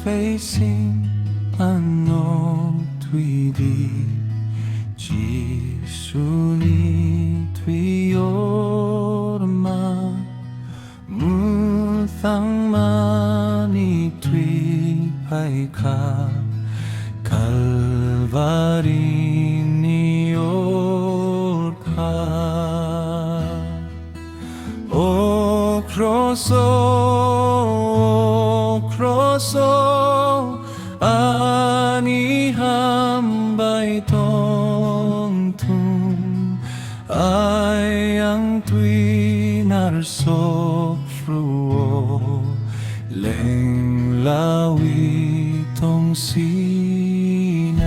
Phaising ano tuidi Jisuni tuiorma Muthang mani tui paika Kalvari ni orka O Kros ani hambay tong tung ay ang tui narsok fruo leng lawi tong sinay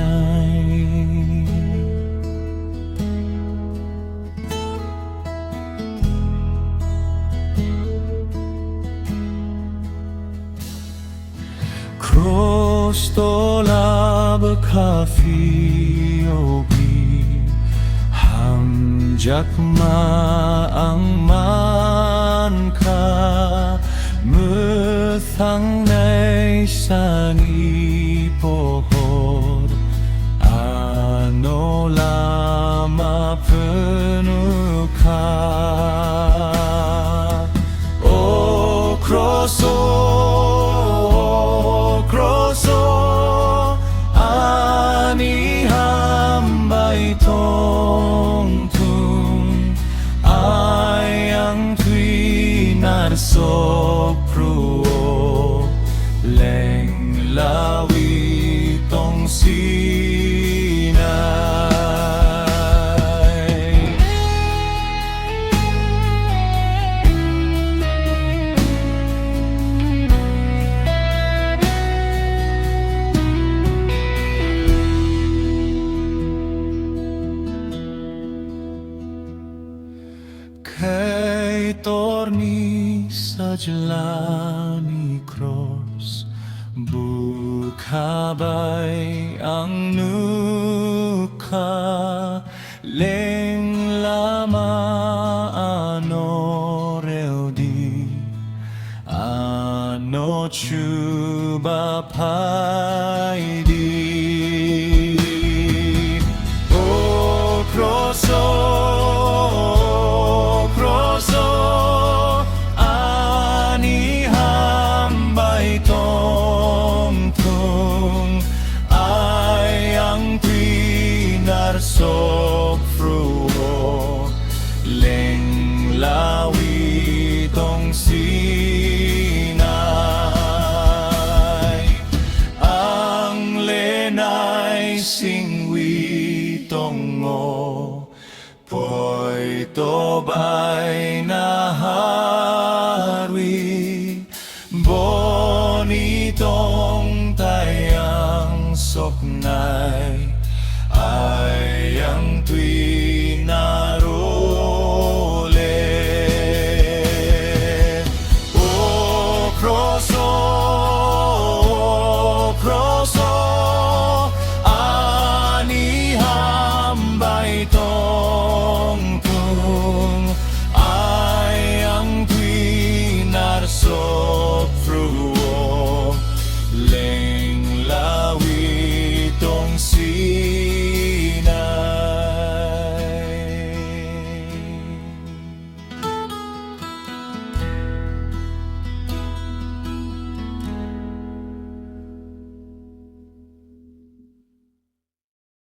Kros tola bekafi obi Hamjak maang man ka Muthang nay sangi pohor Ano lama penuh ka O Kros ani hambay tong tung ay ang tui narsok pruo leng lawi tong sinay Kay torni sa jalani Kros Bukabay ang nuka Leng lama ano reodi Ano chuba paidi O Kros Sok fruo leng lawi tong sinay ang lenay singwi tong ngo poi tobay na harwi bonitong tayang soknay ay ang tui na